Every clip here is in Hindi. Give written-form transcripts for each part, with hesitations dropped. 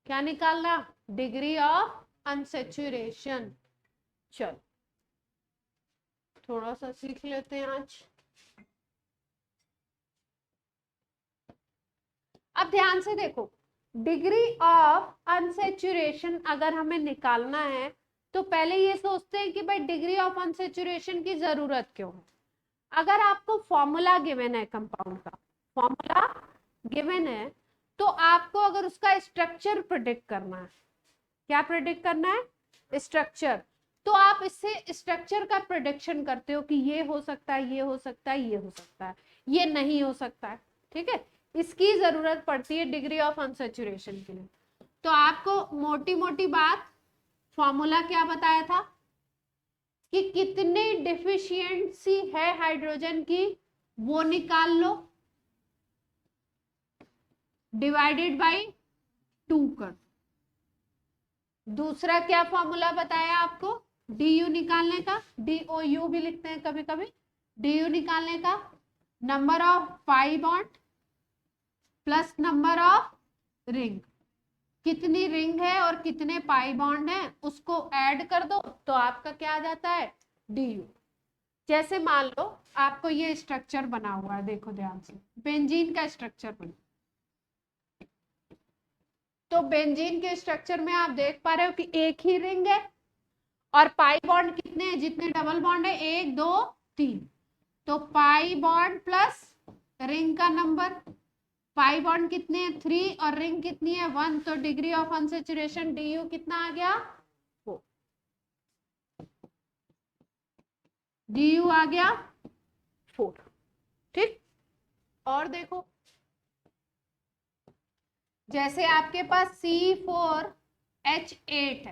क्या निकालना? Degree of unsaturation. चल थोड़ा सा सीख लेते हैं आज। अब ध्यान से देखो, डिग्री ऑफ अनसेचुरेशन अगर हमें निकालना है तो पहले ये सोचते हैं कि भाई डिग्री ऑफ अनसेचुरेशन की जरूरत क्यों है। अगर आपको फॉर्मूला गिवन है, कंपाउंड का फॉर्मूला गिवन है, तो आपको अगर उसका स्ट्रक्चर प्रेडिक्ट करना है, क्या प्रेडिक्ट करना है? स्ट्रक्चर। तो आप इससे स्ट्रक्चर का प्रेडिक्शन करते हो कि ये हो सकता है, ये हो सकता है, ये हो सकता है, ये नहीं हो सकता है। ठीक है, इसकी जरूरत पड़ती है डिग्री ऑफ अनसेचुरेशन के लिए। तो आपको मोटी मोटी बात, फॉर्मूला क्या बताया था कि कितनी डिफिशियंसी है हाइड्रोजन की, वो निकाल लो, डिवाइडेड बाय 2 कर। दूसरा क्या फॉर्मूला बताया आपको? डी निकालने का, DOU भी लिखते हैं कभी कभी, DU निकालने का, number of pi bond plus number of ring. कितनी रिंग है और कितने पाई बॉन्ड है उसको ऐड कर दो तो आपका क्या आ जाता है? DU। जैसे मान लो आपको ये स्ट्रक्चर बना हुआ है, देखो ध्यान से, बेंजीन का स्ट्रक्चर बना, तो बेंजीन के स्ट्रक्चर में आप देख पा रहे हो कि एक ही रिंग है और पाई बॉन्ड कितने हैं? जितने डबल बॉन्ड है, 1 2 3, तो पाई बॉन्ड प्लस रिंग का नंबर, पाई बॉन्ड कितने हैं? 3 और रिंग कितनी है? 1, तो डिग्री ऑफ अनसेचुरेशन DU कितना आ गया? 4। DU आ गया 4। ठीक, और देखो, जैसे आपके पास C4H8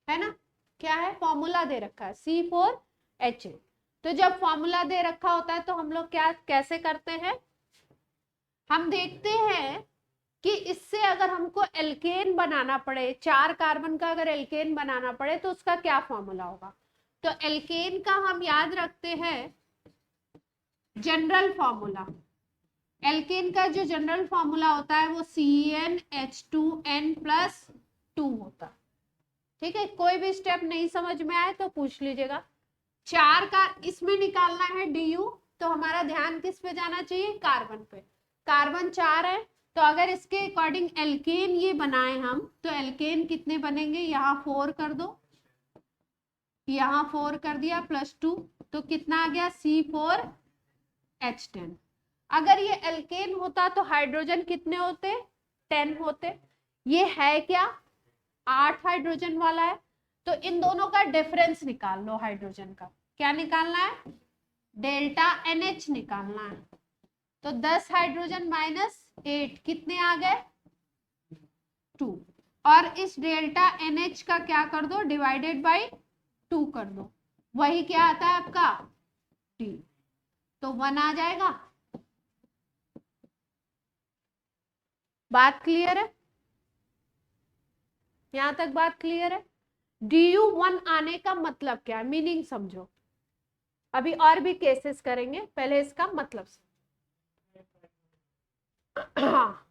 है ना, क्या है? फॉर्मूला दे रखा है C4H8। तो जब फॉर्मूला दे रखा होता है तो हम लोग क्या कैसे करते हैं? हम देखते हैं कि इससे अगर हमको एल्केन बनाना पड़े, 4 कार्बन का अगर एल्केन बनाना पड़े तो उसका क्या फॉर्मूला होगा। तो एल्केन का हम याद रखते हैं जनरल फॉर्मूला। एल्केन का जो जनरल फॉर्मूला होता है वो CnH2n+2 होता है। ठीक है, कोई भी स्टेप नहीं समझ में आए तो पूछ लीजिएगा। 4 का इसमें निकालना है DU, तो हमारा ध्यान किस पे जाना चाहिए? कार्बन पे। कार्बन 4 है, तो अगर इसके अकॉर्डिंग एल्केन ये बनाए हम, तो एल्केन कितने बनेंगे? यहाँ 4 कर दो, यहाँ 4 कर दिया +2, तो कितना आ गया? C4H10। अगर ये एल्केन होता तो हाइड्रोजन कितने होते? 10 होते। ये है क्या? 8 हाइड्रोजन वाला है, तो इन दोनों का डिफरेंस निकाल लो हाइड्रोजन का। क्या निकालना है? डेल्टा NH निकालना है। तो 10 हाइड्रोजन -8 कितने आ गए? 2। और इस डेल्टा NH का क्या कर दो? डिवाइडेड बाय 2 कर दो, वही क्या आता है आपका? D। तो 1 आ जाएगा। बात क्लियर है? यहां तक बात क्लियर है? DU 1 आने का मतलब क्या है, मीनिंग समझो। अभी और भी केसेस करेंगे, पहले इसका मतलब हाँ,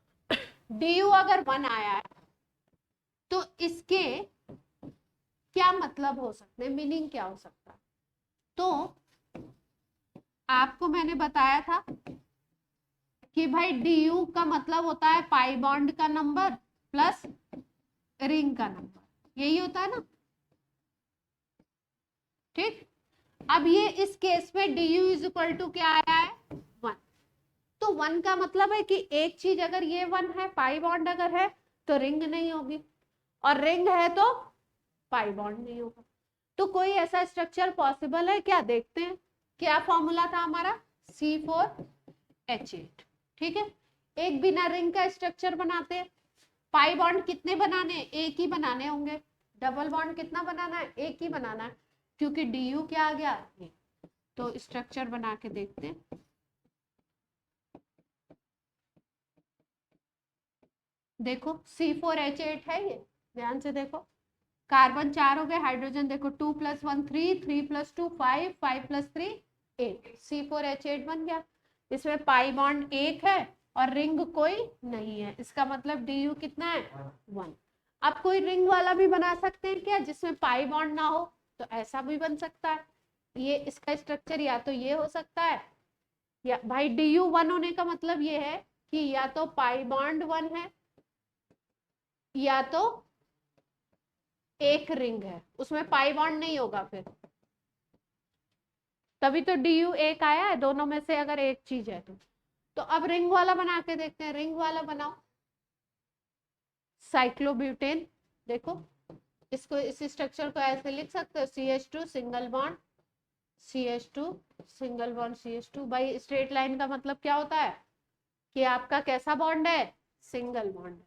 DU अगर 1 आया है तो इसके क्या मतलब हो सकते हैं, मीनिंग क्या हो सकता है? तो आपको मैंने बताया था कि भाई DU का मतलब होता है पाई बॉन्ड का नंबर प्लस रिंग का नंबर, यही होता है ना। ठीक, अब ये इस केस में DU = क्या आया है? 1। तो 1 का मतलब है कि एक चीज अगर ये 1 है, पाई बॉन्ड अगर है तो रिंग नहीं होगी, और रिंग है तो पाई बॉन्ड नहीं होगा। तो कोई ऐसा स्ट्रक्चर पॉसिबल है क्या? देखते हैं। क्या फॉर्मूला था हमारा? C4H8। ठीक है, एक बिना रिंग का स्ट्रक्चर बनाते हैं। पाई बॉन्ड कितने बनाने हैं? एक ही बनाने होंगे। डबल बॉन्ड कितना बनाना है? एक ही बनाना है, क्योंकि DU क्या आ गया? तो स्ट्रक्चर बना के देखते हैं। देखो C4H8 है ये, ध्यान से देखो, कार्बन 4 हो गए, हाइड्रोजन देखो 2 + 1 3, 3 + 2 5, 5 + 3 8, C4H8 बन गया। इसमें पाई बॉन्ड 1 है और रिंग कोई नहीं है, इसका मतलब डी यू कितना है 1। अब कोई रिंग वाला भी बना सकते हैं क्या जिसमें पाई बॉन्ड ना हो, तो ऐसा भी बन सकता है। ये इसका स्ट्रक्चर या तो ये हो सकता है, या भाई डी यू 1 होने का मतलब ये है कि या तो पाई बॉन्ड 1 है या तो एक रिंग है, उसमें पाई बॉन्ड नहीं होगा फिर, तभी तो डी यू एक आया है, दोनों में से अगर एक चीज है तो अब रिंग वाला बना के देखते हैं। रिंग वाला बनाओ, साइक्लोब्यूटेन, देखो इसको, इस स्ट्रक्चर को ऐसे लिख सकते हो, CH2 single bond CH2 single bond CH2। भाई स्ट्रेट लाइन का मतलब क्या होता है कि आपका कैसा बॉन्ड है, सिंगल बॉन्ड है,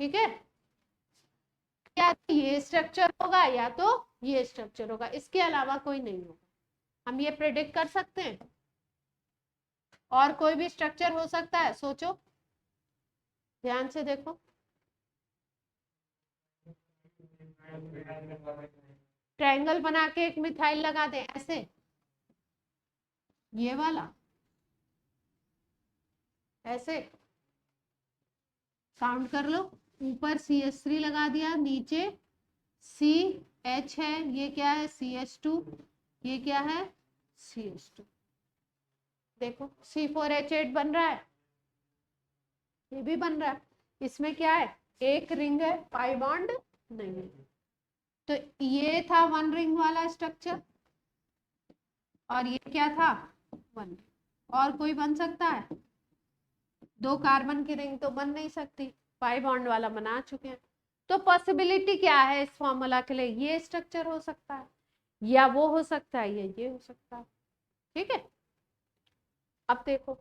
ठीक है। या तो ये स्ट्रक्चर होगा या तो ये स्ट्रक्चर होगा, इसके अलावा कोई नहीं होगा, हम ये प्रेडिक्ट कर सकते हैं। और कोई भी स्ट्रक्चर हो सकता है, सोचो ध्यान से देखो। ट्रायंगल बना के एक मिथाइल लगा दे ऐसे, ये वाला ऐसे काउंट कर लो, ऊपर CH3 लगा दिया, नीचे CH है, ये क्या है CH2, ये क्या है CH2, देखो C4H8 बन रहा है, ये भी बन रहा है। इसमें क्या है, एक रिंग है, पाई बॉन्ड नहीं है। तो ये था 1 रिंग वाला स्ट्रक्चर, और ये क्या था 1। और कोई बन सकता है, 2 कार्बन की रिंग तो बन नहीं सकती, पाई बॉन्ड वाला बना चुके हैं। तो पॉसिबिलिटी क्या है इस फॉर्मूला के लिए, ये स्ट्रक्चर हो सकता है या वो हो सकता है या ये हो सकता है, ठीक है। अब देखो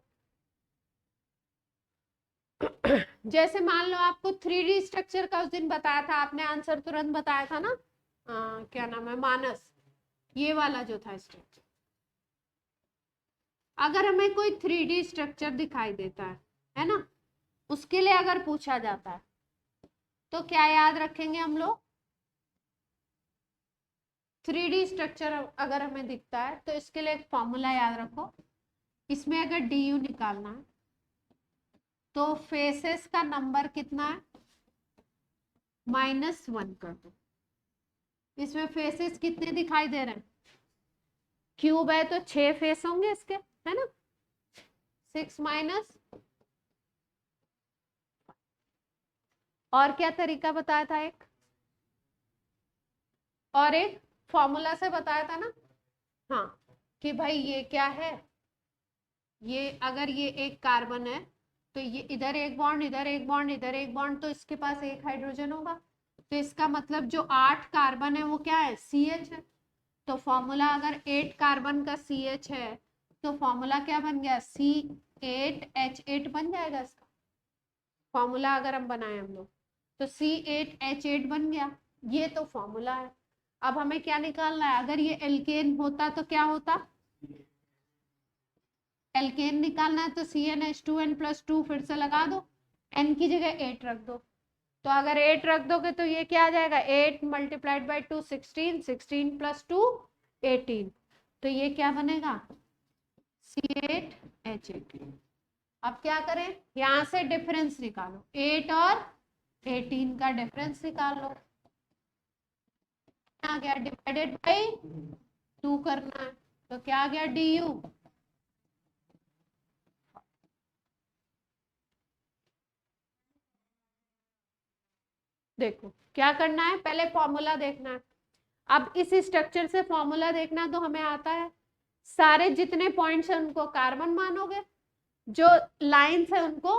जैसे मान लो आपको 3D स्ट्रक्चर का उस दिन बताया था, आपने आंसर तुरंत बताया था ना, क्या नाम है मानस, ये वाला जो था स्ट्रक्चर। अगर हमें कोई 3D स्ट्रक्चर दिखाई देता है ना, उसके लिए अगर पूछा जाता है तो क्या याद रखेंगे हम लोग, 3D स्ट्रक्चर अगर हमें दिखता है तो इसके लिए एक फॉर्मूला याद रखो। इसमें अगर डी यू निकालना है तो फेसेस का नंबर कितना है, -1 कर दो। इसमें फेसेस कितने दिखाई दे रहे हैं, क्यूब है तो 6 फेस होंगे इसके, है ना, 6 माइनस। और क्या तरीका बताया था एक, और एक फॉर्मूला से बताया था ना, हाँ, कि भाई ये क्या है, ये अगर ये एक कार्बन है तो ये इधर एक बॉन्ड, इधर एक बॉन्ड, इधर एक बॉन्ड, तो इसके पास एक हाइड्रोजन होगा, तो इसका मतलब जो 8 कार्बन है वो क्या है CH है। तो फॉर्मूला अगर 8 कार्बन का CH है तो फॉर्मूला क्या बन गया, C8H8 बन जाएगा इसका फॉर्मूला। अगर हम बनाए हम लोग तो C8H8 बन गया, ये तो फॉर्मूला है। अब हमें क्या निकालना है, अगर ये एल्केन होता तो क्या होता, एल्केन निकालना है तो CnH2n+2 फिर से लगा दो, n की जगह 8 रख दो। तो अगर 8 रख दोगे तो ये क्या आ जाएगा, 8 मल्टीप्लाइड बाई 2 16, 16 + 2 18, तो ये क्या बनेगा C8H8। अब क्या करें, यहां से डिफरेंस निकालो, 8 और 18 का डिफरेंस निकाल लो, आ गया डिवाइडेड बाई 2 करना है, तो क्या आ गया DU। देखो क्या करना है, पहले फॉर्मूला देखना है। अब इस स्ट्रक्चर से फॉर्मूला देखना तो हमें आता है, सारे जितने पॉइंट्स हैं उनको कार्बन मानोगे, जो लाइंस है उनको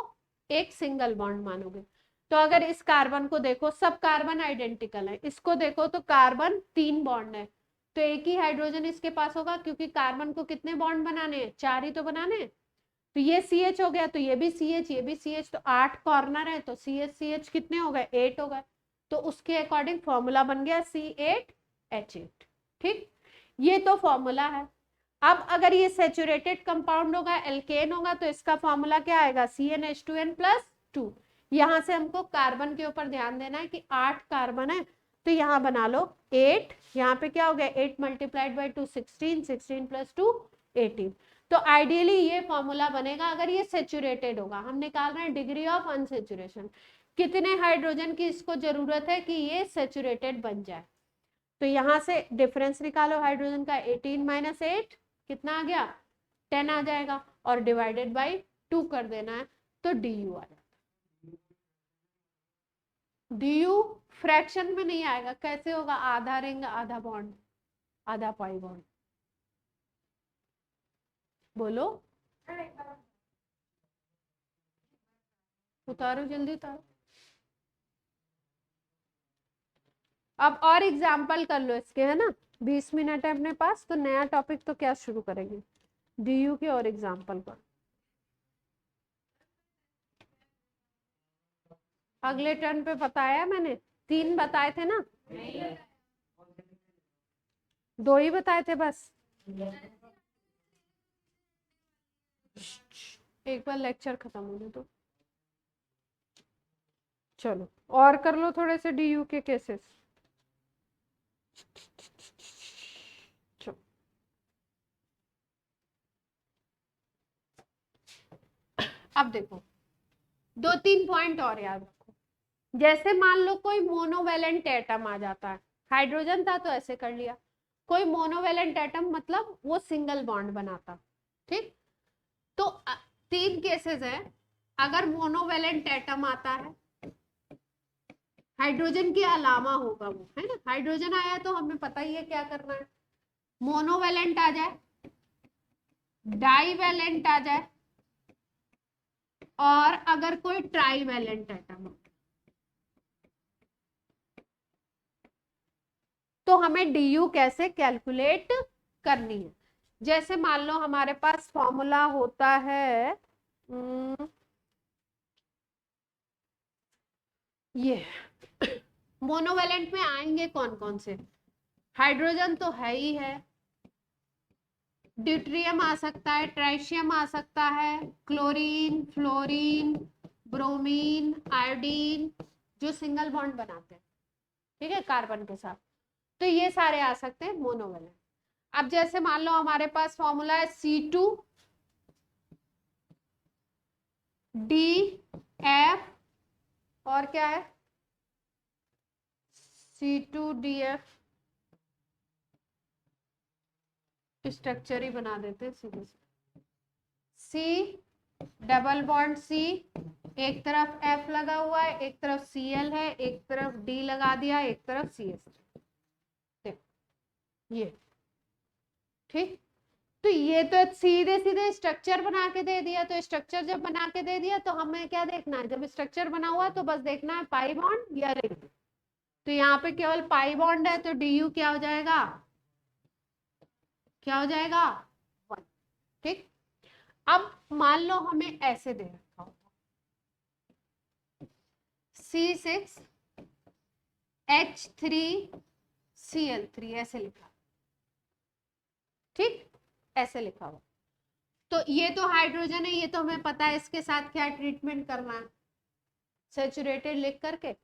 एक सिंगल बॉन्ड मानोगे। तो अगर इस कार्बन को देखो, सब कार्बन आइडेंटिकल है, इसको देखो तो कार्बन 3 बॉन्ड है, तो एक ही हाइड्रोजन इसके पास होगा, क्योंकि कार्बन को कितने बॉन्ड बनाने हैं, 4 ही तो बनाने हैं। तो ये CH हो गया, तो ये भी CH, ये भी CH, तो 8 कॉर्नर है, तो CH कितने हो गए, 8 हो गए। तो उसके अकॉर्डिंग फॉर्मूला बन गया C8H8, ठीक, ये तो फॉर्मूला है। अब अगर ये सेचुरेटेड कंपाउंड होगा, एल्केन होगा, तो इसका फॉर्मूला क्या आएगा, CnH2n+2। यहां से हमको कार्बन के ऊपर ध्यान देना है कि 8 कार्बन है, तो यहाँ बना लो 8, यहाँ पे क्या हो गया 8 मल्टीप्लाइड बाई 2 16, 16 + 2 18। तो आइडियली ये फॉर्मूला बनेगा अगर ये सेचुरेटेड होगा। हम निकाल रहे हैं डिग्री ऑफ अनसेचुरेशन, कितने हाइड्रोजन की इसको जरूरत है कि ये सेचुरेटेड बन जाए। तो यहां से डिफरेंस निकालो हाइड्रोजन का, 18 माइनस 8 कितना आ गया, 10 आ जाएगा, और डिवाइडेड बाई 2 कर देना है, तो du आ जाएगा। du फ्रैक्शन में नहीं आएगा, कैसे होगा, आधा रिंग आधा बॉन्ड आधा पाई बॉन्ड, बोलो उतारो जल्दी उतारो। अब और एग्जाम्पल कर लो इसके, है ना, 20 मिनट है अपने पास, तो नया टॉपिक तो क्या शुरू करेंगे, du के और एग्जाम्पल पर। अगले टर्न पे बताया मैंने, 3 बताए थे ना, 2 ही बताए थे बस। एक बार लेक्चर खत्म होने दो, चलो और कर लो थोड़े से du के केसेस। अब देखो 2-3 पॉइंट और याद रखो। जैसे मान लो कोई मोनोवेलेंट एटम आ जाता है, हाइड्रोजन था तो ऐसे कर लिया, कोई मोनोवेलेंट एटम मतलब वो सिंगल बॉन्ड बनाता, ठीक। तो 3 केसेस है, अगर मोनोवेलेंट एटम आता है, हाइड्रोजन के अलावा होगा वो, है ना, हाइड्रोजन आया तो हमें पता ही है क्या करना है, मोनोवेलेंट आ जाए, डाईवेलेंट आ जाए, और अगर कोई ट्राईवेलेंट एटम हो, तो हमें du कैसे कैलकुलेट करनी है। जैसे मान लो हमारे पास फॉर्मूला होता है ये, मोनोवेलेंट में आएंगे कौन कौन से, हाइड्रोजन तो है ही है, ड्यूट्रियम आ सकता है, ट्राइशियम आ सकता है, क्लोरीन, फ्लोरीन, ब्रोमीन, आयोडीन, जो सिंगल बॉन्ड बनाते हैं, ठीक है, कार्बन के साथ, तो ये सारे आ सकते हैं मोनोवेलेंट। अब जैसे मान लो हमारे पास फॉर्मूला है C2 DF, और क्या है C2DF, स्ट्रक्चर ही बना देते हैं सीधे से, C डबल बॉन्ड C, एक तरफ F लगा हुआ है, एक तरफ Cl है, एक तरफ D लगा दिया, एक तरफ CH, देखो ये, ठीक। तो ये तो सीधे सीधे स्ट्रक्चर बना के दे दिया, तो स्ट्रक्चर जब बना के दे दिया तो हमें क्या देखना है, जब स्ट्रक्चर बना हुआ है तो बस देखना है पाई बॉन्ड या रिंग। तो यहाँ पे केवल पाई बॉन्ड है, तो du क्या हो जाएगा, क्या हो जाएगा 1, ठीक। अब मान लो हमें ऐसे दे रखा होगा C6H3Cl3 ऐसे लिखा, ठीक, ऐसे लिखा हुआ, तो ये तो हाइड्रोजन है, ये तो हमें पता है इसके साथ क्या ट्रीटमेंट करना है, सैचुरेटेड लिख करके।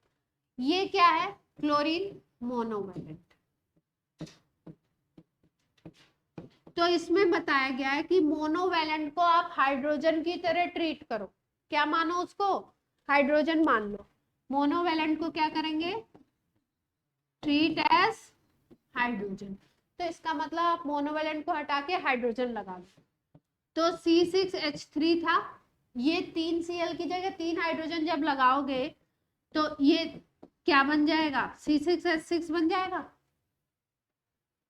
ये क्या है, क्लोरीन मोनोवेलेंट। तो इसमें बताया गया है कि मोनोवेलेंट को आप हाइड्रोजन की तरह ट्रीट करो, क्या मानो उसको, हाइड्रोजन मान लो, मोनोवेलेंट को क्या करेंगे, ट्रीट एज हाइड्रोजन। तो इसका मतलब आप मोनोवेलेंट को हटा के हाइड्रोजन लगा दो, तो C6H3 था, ये 3 Cl की जगह 3 हाइड्रोजन जब लगाओगे तो ये क्या बन जाएगा, C6H6 बन जाएगा,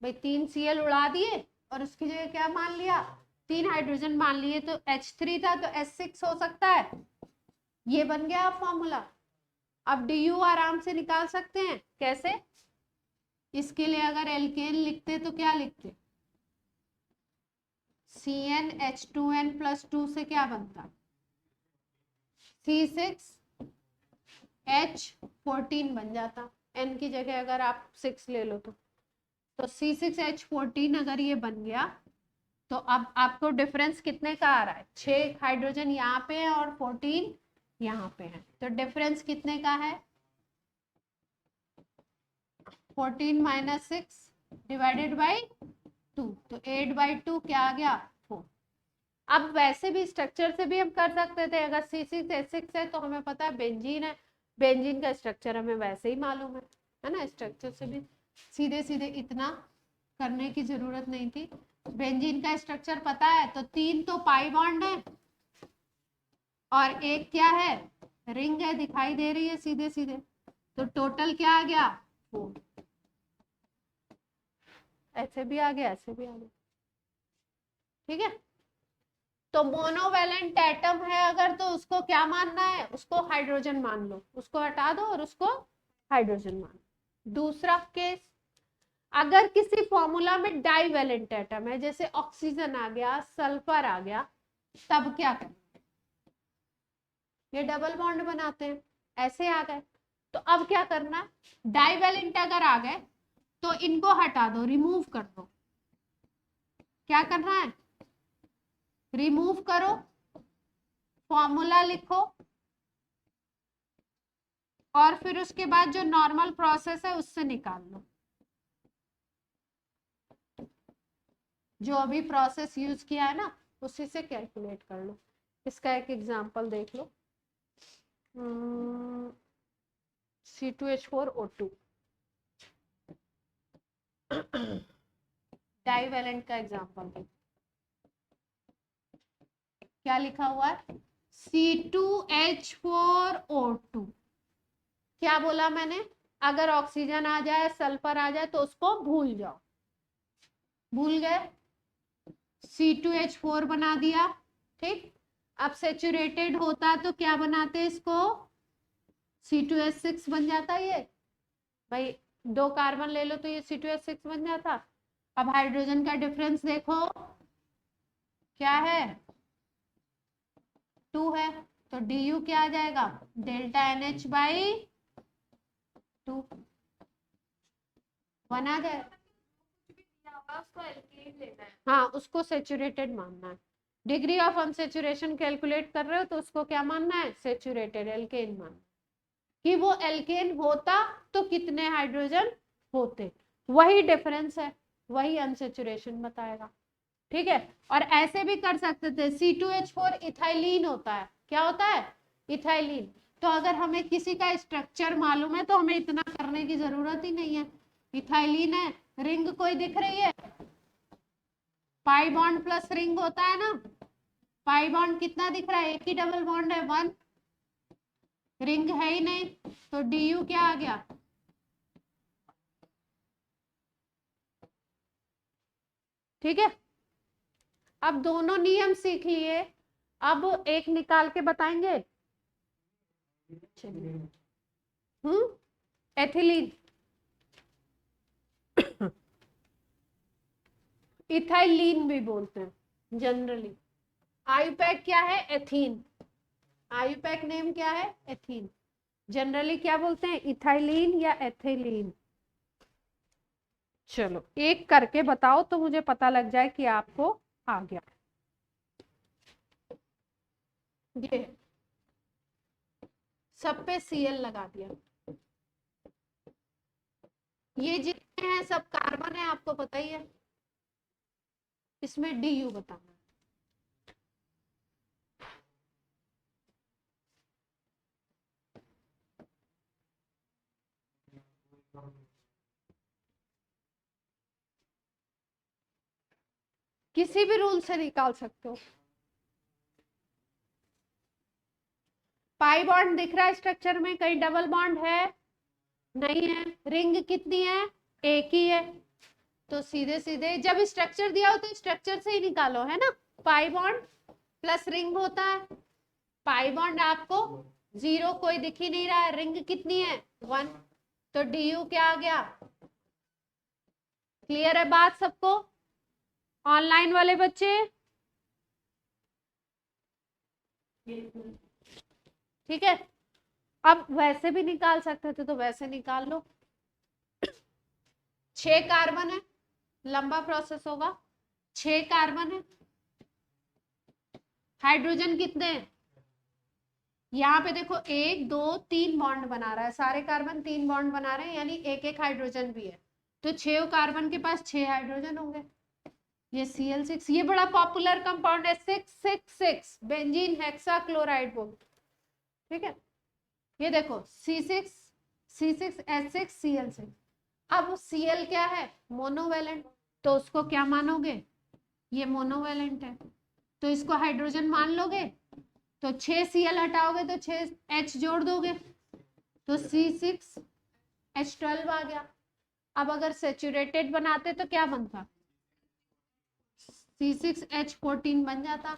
भाई 3 Cl उड़ा दिए और उसकी जगह क्या मान लिया, 3 हाइड्रोजन मान लिए, तो H3 था तो H6 हो सकता है, ये बन गया आप फॉर्मूला। अब du आराम से निकाल सकते हैं, कैसे, इसके लिए अगर एल्केन लिखते तो क्या लिखते, CnH2n+2 से क्या बनता, C6H14 बन जाता, n की जगह अगर आप 6 ले लो तो C6H14 अगर ये बन गया, तो अब आपको डिफरेंस कितने का आ रहा है, 6 हाइड्रोजन यहाँ पे है और 14 यहाँ पे है, तो डिफरेंस कितने का है, 14 - 6 डिवाइडेड बाई 2, तो 8/2 क्या आ गया 4, अब वैसे भी स्ट्रक्चर से भी हम कर सकते थे, अगर C6H6 है तो हमें पता है बेंजीन है, बेंजीन का स्ट्रक्चर हमें वैसे ही मालूम है ना, स्ट्रक्चर से भी सीधे सीधे इतना करने की जरूरत नहीं थी। बेंजीन का स्ट्रक्चर पता है, तो 3 तो पाई बॉन्ड है और एक क्या है, रिंग है, दिखाई दे रही है सीधे सीधे, तो टोटल क्या आ गया 4। ऐसे भी आ गया, ऐसे भी आ गया, ठीक है। तो मोनोवेलेंट एटम है अगर, तो उसको क्या मानना है, उसको हाइड्रोजन मान लो, उसको हटा दो और उसको हाइड्रोजन मान लो। दूसरा केस, अगर किसी फॉर्मूला में डाइवेलेंट एटम है, जैसे ऑक्सीजन आ गया, सल्फर आ गया, तब क्या करें, ये डबल बॉन्ड बनाते हैं, ऐसे आ गए, तो अब क्या करना, डाइवेलेंट अगर आ गए तो इनको हटा दो, रिमूव कर दो। क्या करना है, रिमूव करो, फॉर्मूला लिखो, और फिर उसके बाद जो नॉर्मल प्रोसेस है उससे निकाल लो, जो अभी प्रोसेस यूज किया है ना उसी से कैलकुलेट कर लो। इसका एक एग्जांपल देख लो, C2H4O2 डाइवेलेंट का एग्जांपल, क्या लिखा हुआ है, C2H4O2। क्या बोला मैंने, अगर ऑक्सीजन आ जाए, सल्फर आ जाए तो उसको भूल जाओ, भूल गए, C2H4 बना दिया, ठीक। अब सेचुरेटेड होता तो क्या बनाते इसको, C2H6 बन जाता ये, भाई 2 कार्बन ले लो तो ये C2H6 बन जाता। अब हाइड्रोजन का डिफरेंस देखो क्या है, 2 है, तो Du क्या आ जाएगा, डेल्टा NH/2 बना जाए। हाँ, उसको सेचुरेटेड मानना है, डिग्री ऑफ अनसेचुरेशन कैलकुलेट कर रहे हो तो उसको क्या मानना है, सेचुरेटेड एल्केन मानना, कि वो एल्केन होता तो कितने हाइड्रोजन होते, वही डिफरेंस है, वही अनसेचुरेशन बताएगा, ठीक है। और ऐसे भी कर सकते थे, C2H4 इथाइलिन होता है, क्या होता है, इथाइलिन, तो अगर हमें किसी का स्ट्रक्चर मालूम है तो हमें इतना करने की जरूरत ही नहीं है, इथाइलिन है, रिंग कोई दिख रही है, पाई बॉन्ड प्लस रिंग होता है ना, पाई बॉन्ड कितना दिख रहा है, एक ही डबल बॉन्ड है 1, रिंग है ही नहीं, तो Du क्या आ गया, ठीक है। अब दोनों नियम सीख लिए, अब एक निकाल के बताएंगे, एथिलीन, इथाइलिन भी बोलते हैं जनरली, आयुपैक क्या है, एथीन, आयुपैक नेम क्या है, एथीन, जनरली क्या बोलते हैं, इथाइलिन या एथिलीन। चलो एक करके बताओ तो मुझे पता लग जाए कि आपको आ गया। ये सब पे Cl लगा दिया, ये जितने हैं सब कार्बन है, आपको पता ही है, इसमें Du बताना, किसी भी रूल से निकाल सकते हो। पाई बॉन्ड दिख रहा है स्ट्रक्चर में, कहीं डबल बॉन्ड है, नहीं है, रिंग कितनी है, एक ही है, तो सीधे सीधे जब स्ट्रक्चर दिया हो तो स्ट्रक्चर से ही निकालो, है ना, पाई बॉन्ड प्लस रिंग होता है, पाई बॉन्ड आपको 0 कोई दिख ही नहीं रहा है, रिंग कितनी है 1, तो Du क्या आ गया, क्लियर है बात सबको, ऑनलाइन वाले बच्चे, ठीक है। अब वैसे भी निकाल सकते थे तो वैसे निकाल लो, 6 कार्बन है, लंबा प्रोसेस होगा, 6 कार्बन है, हाइड्रोजन कितने हैं, यहाँ पे देखो 1 2 3 बॉन्ड बना रहा है, सारे कार्बन 3 बॉन्ड बना रहे हैं, यानी एक एक हाइड्रोजन भी है, तो 6 कार्बन के पास 6 हाइड्रोजन होंगे, ये Cl6, ये बड़ा पॉपुलर कंपाउंड है 666 बेंजीन हेक्साक्लोराइड बोल, ठीक है। ये देखो C6H6Cl6। अब Cl क्या है, मोनोवेलेंट, तो उसको क्या मानोगे, ये मोनोवेलेंट है, तो इसको हाइड्रोजन मान लोगे, तो 6 Cl हटाओगे तो 6 H जोड़ दोगे, तो C6H12 आ गया। अब अगर सेचुरेटेड बनाते तो क्या बनता, C6H14 बन जाता,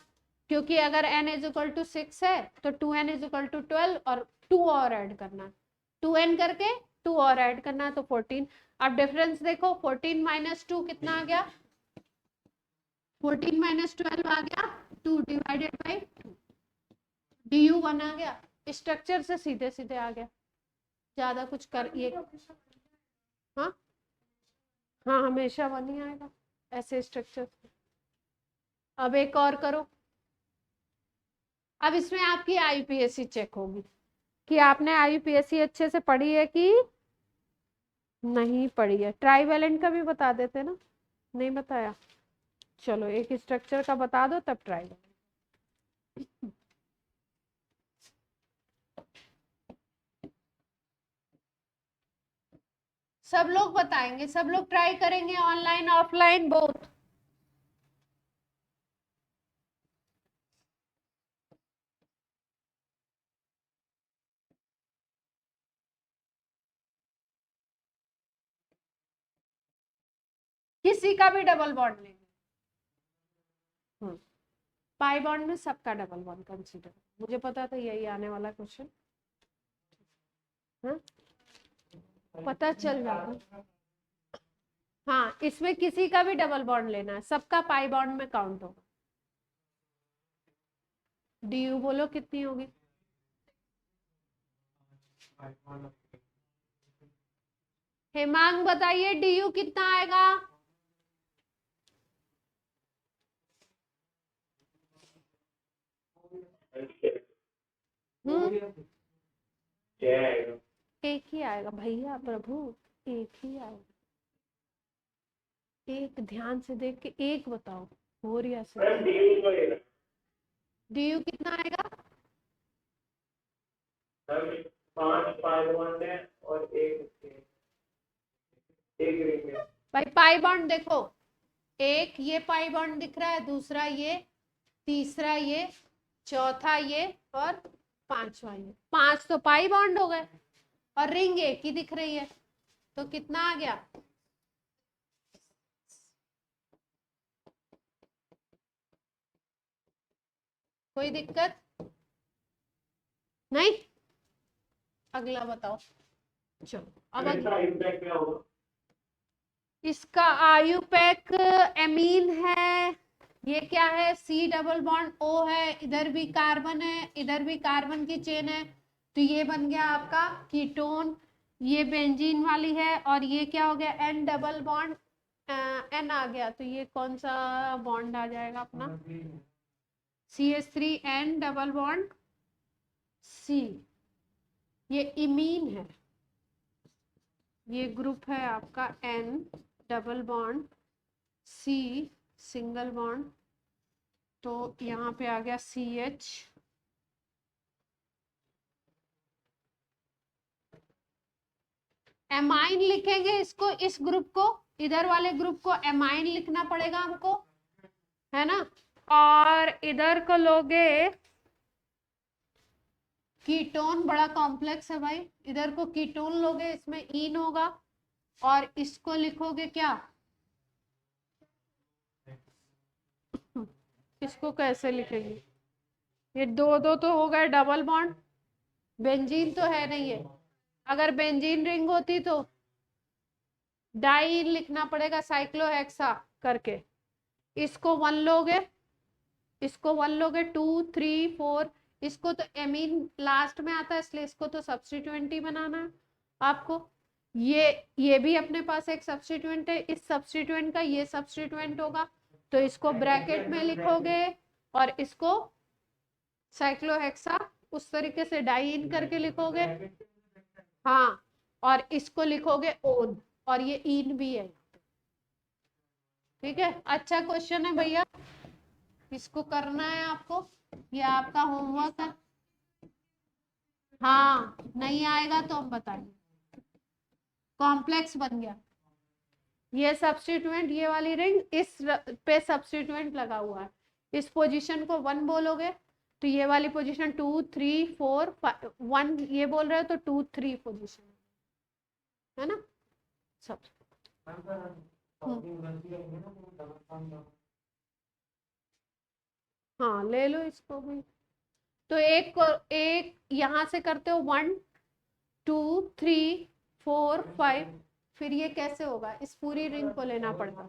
क्योंकि अगर n इज इक्वल टू 6 है तो 2n इज इक्वल टू 12 और 2 और ऐड करना है, 2n करके 2 और ऐड करना है तो 14। अब डिफरेंस देखो, 14 माइनस 2 कितना आ गया, 14 माइनस 12 आ गया 2 डिवाइडेड बाई 2, du1 आ गया। स्ट्रक्चर से सीधे सीधे आ गया, ज्यादा कुछ कर ये, हाँ हाँ हमेशा 1 ही आएगा ऐसे स्ट्रक्चर। अब एक और करो, अब इसमें आपकी आईयूपीएसी चेक होगी कि आपने आईयूपीएसी अच्छे से पढ़ी है कि नहीं पढ़ी है। ट्राईवेलेंट का भी बता देते ना, नहीं बताया, चलो एक स्ट्रक्चर का बता दो तब ट्राईवेलेंट। सब लोग बताएंगे, सब लोग ट्राई करेंगे, ऑनलाइन ऑफलाइन बोथ। किसी का भी डबल बॉन्ड लेंगे, पाई बॉन्ड में सबका डबल बॉन्ड कंसीडर, मुझे पता था यही आने वाला क्वेश्चन, हाँ पता चल जाएगा। हाँ इसमें किसी का भी डबल बॉन्ड लेना है, सबका पाई बॉन्ड में काउंट होगा। डी बोलो कितनी होगी, हेमांग बताइए डी कितना आएगा, एक ही आएगा भैया प्रभु, एक ही आएगा, एक ध्यान से देख के एक बताओ, हो रिया से डी कितना आएगा, 5 पाई बॉन्ड है और एक रिंग है। भाई पाई बॉन्ड देखो, एक ये पाई बॉन्ड दिख रहा है, दूसरा ये, तीसरा ये, चौथा ये और पांचवा ये, 5 तो पाई बॉन्ड हो गए और रिंग एक ही दिख रही है, तो कितना आ गया, कोई दिक्कत नहीं, अगला बताओ। चलो अब इसका आयुपैक एमीन है, ये क्या है, सी डबल बॉन्ड ओ है, इधर भी कार्बन है, इधर भी कार्बन की चेन है, तो ये बन गया आपका कीटोन, ये बेंजीन वाली है, और ये क्या हो गया, एन डबल बॉन्ड एन आ गया, तो ये कौन सा बॉन्ड आ जाएगा अपना, CH3 एन डबल बॉन्ड सी, ये इमीन है, ये ग्रुप है आपका N double bond C single bond, तो यहाँ पे आ गया CH, एमाइन लिखेंगे इसको, इस ग्रुप को, इधर वाले ग्रुप को एमाइन लिखना पड़ेगा हमको, है ना, और इधर को लोगे कीटोन, बड़ा कॉम्प्लेक्स है भाई, इधर को कीटोन लोगे, इसमें ईन होगा, और इसको लिखोगे क्या, इसको कैसे लिखेंगे, ये दो दो तो हो गए डबल बॉन्ड, बेंजीन तो है नहीं है, अगर बेंजीन रिंग होती तो डाई लिखना पड़ेगा साइक्लोहेक्सा करके, इसको 1 लोगे, इसको 1 लोगे, 2 3 4, इसको तो एमीन लास्ट में आता है इसलिए इसको तो सब्स्टिट्यूएंट ही बनाना है आपको, ये भी अपने पास एक सब्स्टिट्यूएंट है, इस सब्स्टिट्यूएंट का ये सब्स्टिट्यूएंट होगा, तो इसको ब्रैकेट में लिखोगे, और इसको साइक्लोहेक्सा उस तरीके से डाई इन करके लिखोगे, हाँ, और इसको लिखोगे ओन, और ये इन भी है, ठीक है, अच्छा क्वेश्चन है भैया, इसको करना है आपको, ये आपका होमवर्क है। हाँ नहीं आएगा तो हम बताएंगे। कॉम्प्लेक्स बन गया, ये सब्स्टिट्यूएंट, ये वाली रिंग इस पे सब्स्टिट्यूएंट लगा हुआ है, इस पोजीशन को 1 बोलोगे तो ये वाली पोजीशन 2 3 4 5 1 ये बोल रहे हो तो 2 3 पोजीशन है ना सब। हाँ ले लो इसको भी, तो एक यहां से करते हो 1 2 3 4 5, फिर ये कैसे होगा, इस पूरी रिंग को लेना पड़ता,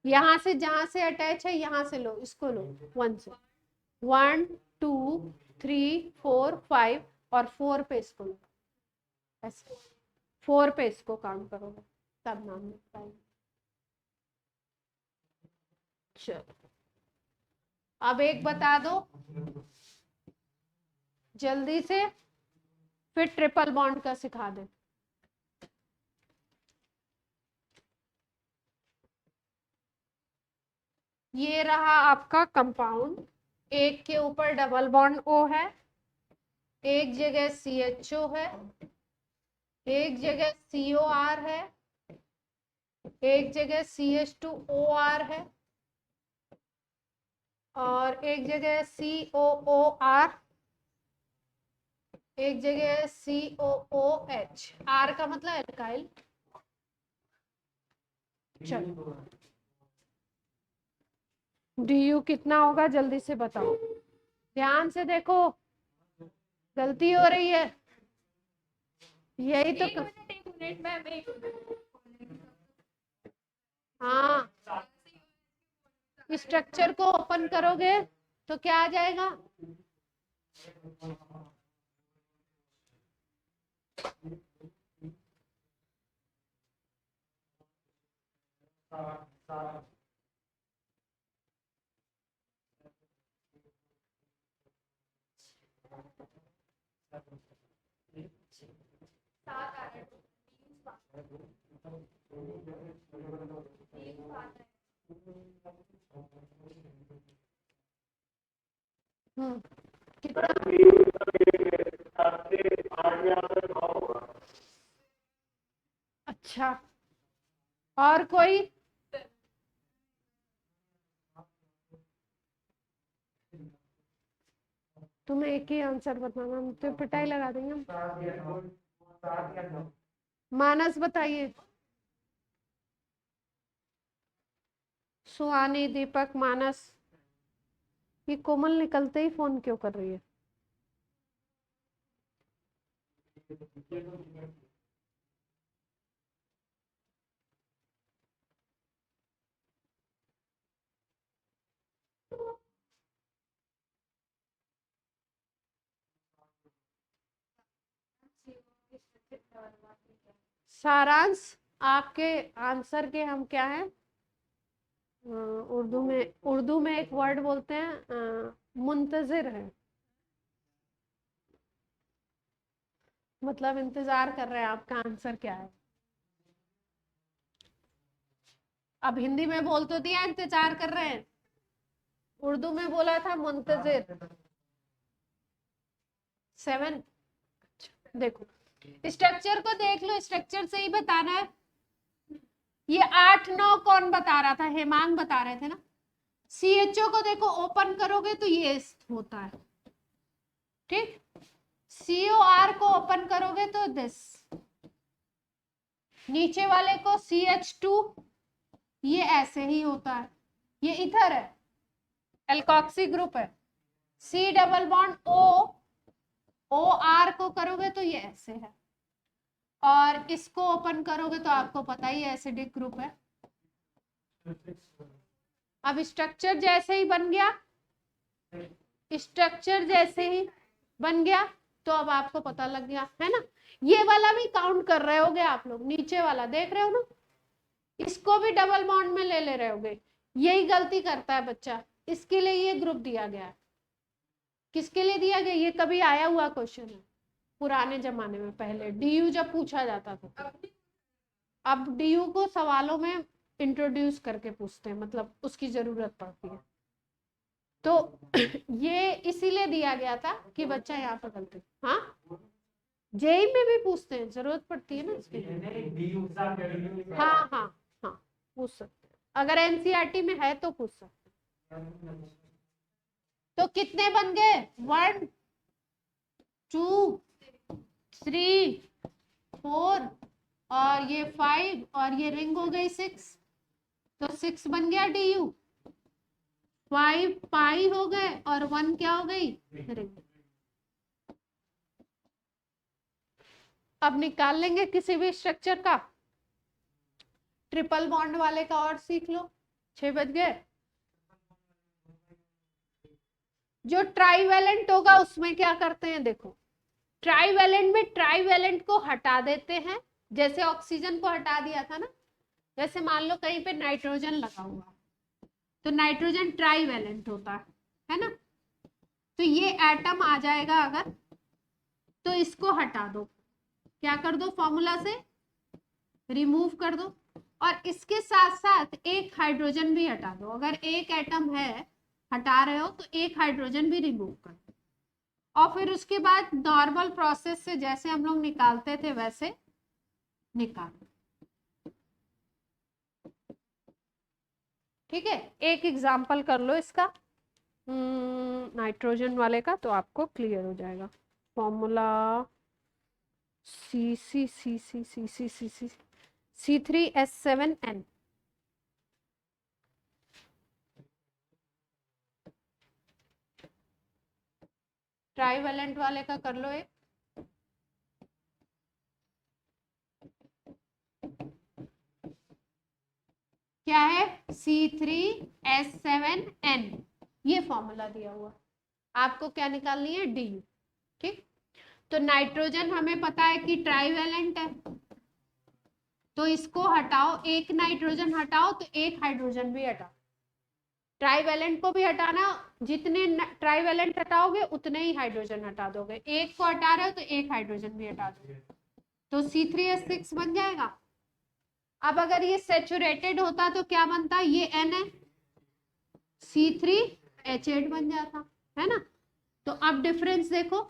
यहां से जहां से अटैच है यहां से लो, इसको लो 1 से, 1 2 3 4 5 और 4 पे इसको लो, ऐसे 4 पे इसको काउंट करोगे तब नाम लिख पाएंगे। चलो अब एक बता दो जल्दी से, फिर ट्रिपल बॉन्ड का सिखा दे। ये रहा आपका कंपाउंड, एक के ऊपर डबल बॉन्ड O है, एक जगह CHO है, एक जगह COR है, एक जगह CH2OR है, और एक जगह COOR, एक जगह COOH, R का मतलब एल्काइल। चलो DU कितना होगा जल्दी से बताओ, ध्यान से देखो, गलती हो रही है, यही तो एक मिनट मैम, एक हाँ स्ट्रक्चर को ओपन करोगे तो क्या आ जाएगा, कितना, अच्छा और कोई, तुम्हें एक ही आंसर बताना, हम तो पिटाई लगा देंगे हम। मानस बताइए, सुहानी, दीपक, मानस, ये कोमल निकलते ही फोन क्यों कर रही है, सारांश आपके आंसर के हम क्या है, उर्दू में एक वर्ड बोलते हैं मुंतजिर है, मतलब इंतजार कर रहे हैं आपका आंसर क्या है। अब हिंदी में बोल तो दिया इंतजार कर रहे हैं, उर्दू में बोला था मुंतजिर। 7, देखो स्ट्रक्चर को देख लो, स्ट्रक्चर से ही बताना है, ये 8 9 कौन बता रहा था, हेमांग बता रहे थे ना। CHO को देखो ओपन करोगे तो ये होता है, ठीक, COR को ओपन करोगे तो दिस, नीचे वाले को CH2 ये ऐसे ही होता है, ये इधर है एल्कोक्सी ग्रुप है, C double bond O, OR को करोगे तो ये ऐसे है, और इसको ओपन करोगे तो आपको पता ही है एसिडिक ग्रुप है। अब स्ट्रक्चर जैसे ही बन गया, स्ट्रक्चर जैसे ही बन गया तो अब आपको पता लग गया है ना, ये वाला भी काउंट कर रहे होगे आप लोग, नीचे वाला देख रहे हो ना, इसको भी डबल बॉन्ड में ले रहे होगे, यही गलती करता है बच्चा, इसके लिए ये ग्रुप दिया गया है। किसके लिए दिया गया, ये कभी आया हुआ क्वेश्चन है पुराने जमाने में, पहले DU जब पूछा जाता था, अब DU को सवालों में इंट्रोड्यूस करके पूछते हैं, मतलब उसकी जरूरत पड़ती है। तो ये इसीलिए दिया गया था कि बच्चा यहाँ पर गलती, हाँ जेई में भी पूछते हैं, जरूरत पड़ती है ना इसकी। हाँ हाँ हाँ, पूछ सकते हैं, अगर एनसीईआरटी में है तो पूछ सकते हैं। तो कितने बन गए? 1 2 3 4 और ये 5 और ये रिंग हो गई 6, तो 6 बन गया DU, 5 पाई हो गए और 1 क्या हो गई? रिंग। अब निकाल लेंगे किसी भी स्ट्रक्चर का, ट्रिपल बॉन्ड वाले का और सीख लो। 6 बज गए। जो ट्राईवैलेंट होगा उसमें क्या करते हैं, देखो ट्राईवैलेंट में ट्राईवैलेंट को हटा देते हैं, जैसे ऑक्सीजन को हटा दिया था ना। जैसे मान लो कहीं पे नाइट्रोजन लगा हुआ, तो नाइट्रोजन ट्राईवैलेंट होता है ना। तो ये एटम आ जाएगा अगर, तो इसको हटा दो, क्या कर दो, फॉर्मूला से रिमूव कर दो, और इसके साथ साथ एक हाइड्रोजन भी हटा दो। अगर एक एटम है हटा रहे हो तो एक हाइड्रोजन भी रिमूव कर दो, और फिर उसके बाद नॉर्मल प्रोसेस से जैसे हम लोग निकालते थे वैसे निकालो। ठीक है, एक एग्जाम्पल कर लो इसका नाइट्रोजन वाले का, तो आपको क्लियर हो जाएगा। Formula C3S7N। ट्राईवैलेंट वाले का कर लो एक। क्या है? C3S7N, ये फॉर्मूला दिया हुआ, आपको क्या निकालनी है? DU। ठीक, तो नाइट्रोजन हमें पता है कि ट्राईवैलेंट है, तो इसको हटाओ, एक नाइट्रोजन हटाओ तो एक हाइड्रोजन भी हटाओ। ट्राईवैलेंट को भी हटाना, जितने ट्राईवैलेंट हटाओगे उतने ही हाइड्रोजन हटा दोगे। एक को हटा रहे हो तो एक हाइड्रोजन भी हटा दोगे, तो C3H6 बन जाएगा। अब अगर ये सेचुरेटेड होता तो क्या बनता? ये N है, C3H8 बन जाता, है ना। तो अब डिफरेंस देखो,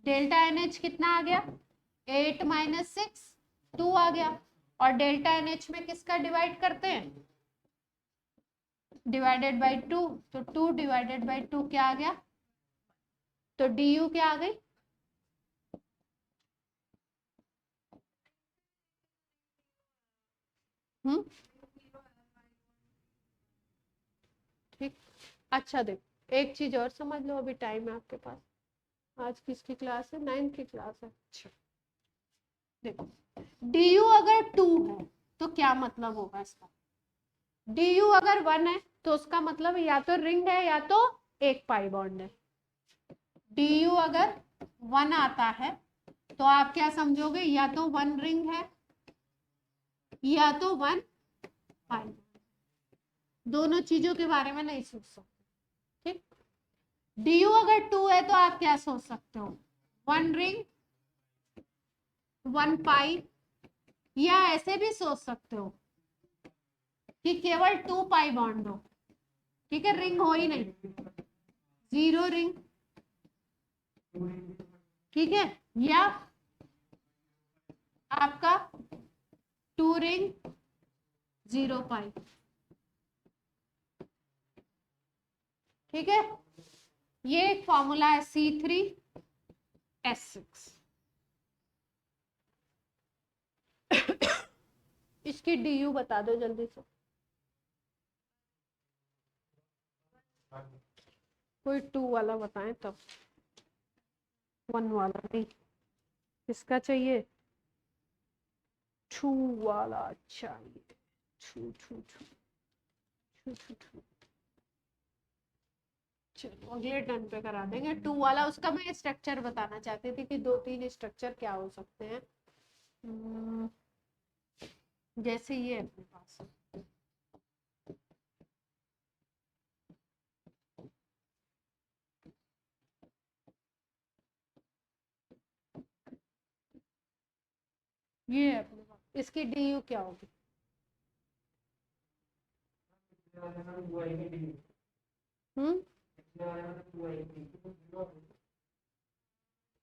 डेल्टा NH कितना आ गया? 8 - 6 2 आ गया, और डेल्टा NH में किसका डिवाइड करते हैं? डिवाइडेड बाई 2, तो 2 डिवाइडेड बाई 2 क्या आ गया? तो DU क्या आ गई? ठीक, अच्छा देखो एक चीज और समझ लो, अभी टाइम है आपके पास। आज किसकी क्लास है? 9th की क्लास है। अच्छा देखो, DU अगर 2 है तो क्या मतलब होगा इसका? DU अगर 1 है तो उसका मतलब या तो रिंग है या तो एक पाई बॉन्ड है। DU अगर 1 आता है तो आप क्या समझोगे? या तो 1 रिंग है या तो 1 पाई। दोनों चीजों के बारे में नहीं सोच सकते। ठीक, DU अगर 2 है तो आप क्या सोच सकते हो? 1 रिंग 1 पाई, या ऐसे भी सोच सकते हो कि केवल 2 पाई बॉन्ड हो। ठीक है, रिंग हो ही नहीं, 0 रिंग। ठीक है, या आपका 2 रिंग 0 पाई। ठीक है, ये एक फॉर्मूला है C3S6। इसकी DU बता दो जल्दी से, कोई 2 वाला बताएं तब, 1 वाला नहीं। किसका चाहिए? 2 वाला चाहिए। 2 2 2 2 2। चलो अगले टर्न पे करा देंगे 2 वाला। उसका मैं स्ट्रक्चर बताना चाहती थी कि 2-3 स्ट्रक्चर क्या हो सकते हैं। जैसे ये अपने पास ये है अपने पास, इसकी DU क्या होगी?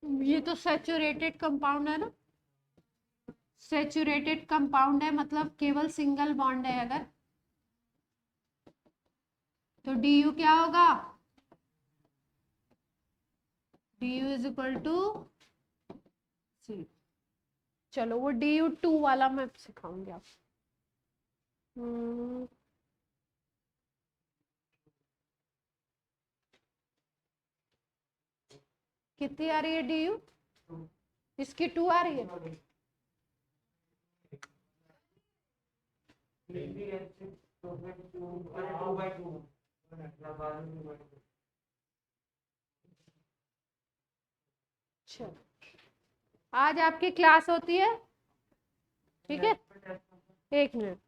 ये तो सैचुरेटेड कंपाउंड है ना, सैचुरेटेड कंपाउंड है मतलब केवल सिंगल बॉन्ड है अगर, तो du क्या होगा, du इज इक्वल टू सी। चलो वो du2 वाला मैं सिखाऊंगी आप। कितनी आ रही है du, इसकी 2 आ रही है, चलो आज आपकी क्लास होती है, ठीक है, 1 मिनट।